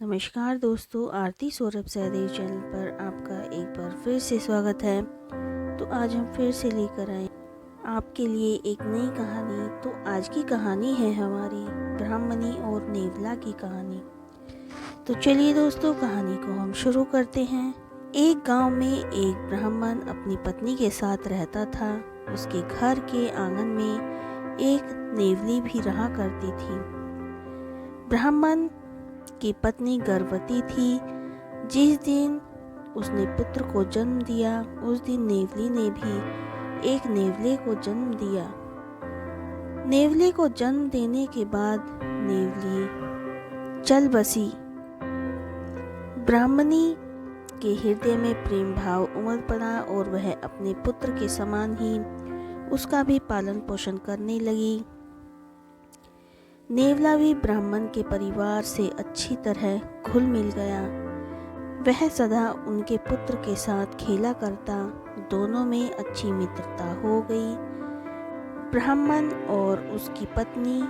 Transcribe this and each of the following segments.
नमस्कार दोस्तों, आरती सौरभ सहदेव चैनल पर आपका एक बार फिर से स्वागत है। तो आज हम फिर से लेकर आए आपके लिए एक नई कहानी। तो आज की कहानी है हमारी ब्राह्मणी और नेवला की कहानी। तो चलिए दोस्तों, कहानी को हम शुरू करते हैं। एक गांव में एक ब्राह्मण अपनी पत्नी के साथ रहता था। उसके घर के आंगन में एक नेवली भी रहा करती थी। ब्राह्मण की पत्नी गर्भवती थी। जिस दिन उसने पुत्र को जन्म दिया, उस दिन नेवली ने भी एक नेवले को जन्म दिया। नेवले को जन्म देने के बाद नेवली चल बसी। ब्राह्मणी के हृदय में प्रेम भाव उमड़ पड़ा और वह अपने पुत्र के समान ही उसका भी पालन पोषण करने लगी। नेवला भी ब्राह्मण के परिवार से अच्छी तरह घुल मिल गया। वह सदा उनके पुत्र के साथ खेला करता। दोनों में अच्छी मित्रता हो गई। ब्राह्मण और उसकी पत्नी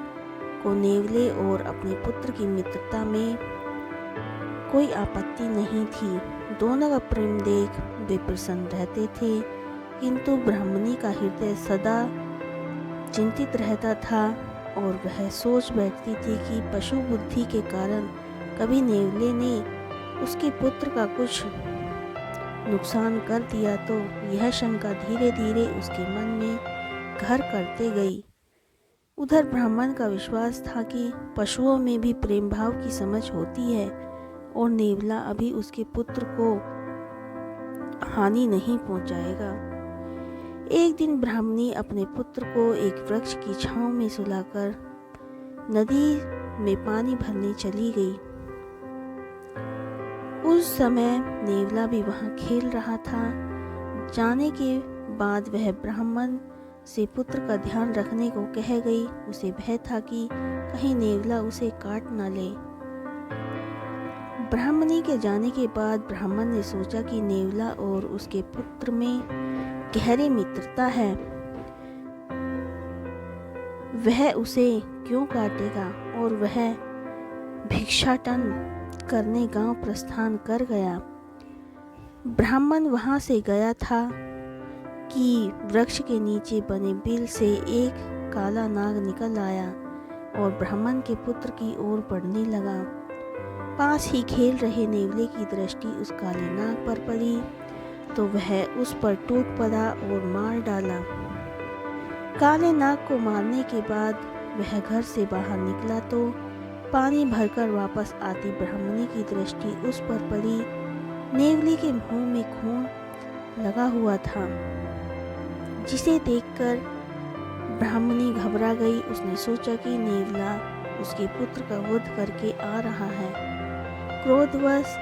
को नेवले और अपने पुत्र की मित्रता में कोई आपत्ति नहीं थी। दोनों का प्रेम देख वे प्रसन्न रहते थे, किंतु ब्राह्मणी का हृदय सदा चिंतित रहता था और वह सोच बैठती थी कि पशु बुद्धि के कारण कभी नेवले ने उसके पुत्र का कुछ नुकसान कर दिया तो यह शंका धीरे धीरे उसके मन में घर करते गई। उधर ब्राह्मण का विश्वास था कि पशुओं में भी प्रेम भाव की समझ होती है और नेवला अभी उसके पुत्र को हानि नहीं पहुंचाएगा। एक दिन ब्राह्मणी अपने पुत्र को एक वृक्ष की छांव में सुलाकर नदी में पानी भरने चली गई। उस समय नेवला भी वहां खेल रहा था। जाने के बाद वह ब्राह्मण से पुत्र का ध्यान रखने को कह गई। उसे भय था कि कहीं नेवला उसे काट न ले। ब्राह्मणी के जाने के बाद ब्राह्मण ने सोचा कि नेवला और उसके पुत्र में गहरी मित्रता है, वह उसे क्यों काटेगा, और वह भिक्षाटन करने गांव प्रस्थान कर गया। ब्राह्मण वहां से गया था कि वृक्ष के नीचे बने बिल से एक काला नाग निकल आया और ब्राह्मण के पुत्र की ओर बढ़ने लगा। पास ही खेल रहे नेवले की दृष्टि उस काले नाग पर पड़ी तो वह उस पर टूट पड़ा और मार डाला। काले नाग को मारने के बाद वह घर से बाहर निकला तो पानी भरकर वापस आती ब्राह्मणी की दृष्टि उस पर पड़ी। नेवली के मुंह में खून लगा हुआ था, जिसे देखकर ब्राह्मणी घबरा गई। उसने सोचा कि नेवला उसके पुत्र का वध करके आ रहा है। क्रोधवश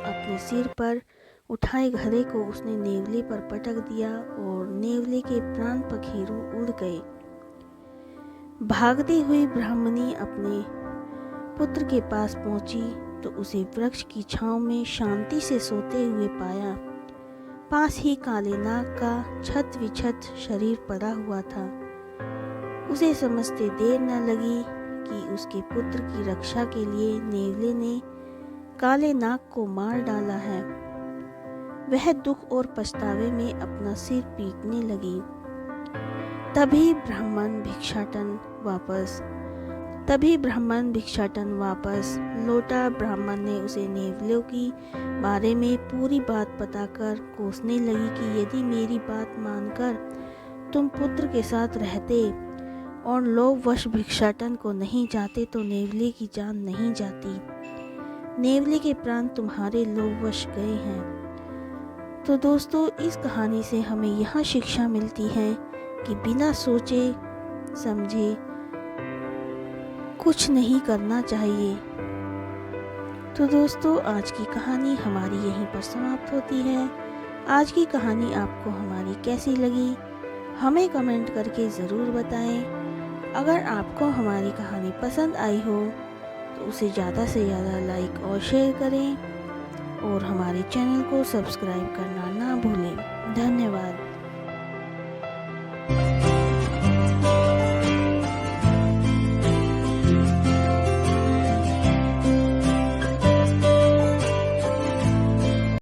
अपने सिर पर उठाए घड़े को उसने नेवले पर पटक दिया और नेवले के प्राण पखेरु उड़ गए। भागती हुई ब्राह्मणी अपने पुत्र के पास पहुंची तो उसे वृक्ष की छांव में शांति से सोते हुए पाया। पास ही काले नाग का छत विछत शरीर पड़ा हुआ था। उसे समझते देर न लगी कि उसके पुत्र की रक्षा के लिए नेवले ने काले नाग को मार डाला है। वह दुख और पछतावे में अपना सिर पीटने लगी। तभी ब्राह्मण भिक्षाटन वापस लौटा। ब्राह्मण ने उसे नेवलों की बारे में पूरी बात बताकर कोसने लगी कि यदि मेरी बात मानकर तुम पुत्र के साथ रहते और लोभवश भिक्षाटन को नहीं जाते तो नेवले की जान नहीं जाती। नेवले के प्राण तुम्हारे लोभवश गए हैं। तो दोस्तों, इस कहानी से हमें यह शिक्षा मिलती है कि बिना सोचे समझे कुछ नहीं करना चाहिए। तो दोस्तों, आज की कहानी हमारी यहीं पर समाप्त होती है। आज की कहानी आपको हमारी कैसी लगी, हमें कमेंट करके ज़रूर बताएं। अगर आपको हमारी कहानी पसंद आई हो तो उसे ज़्यादा से ज़्यादा लाइक और शेयर करें और हमारे चैनल को सब्सक्राइब करना ना भूलें। धन्यवाद।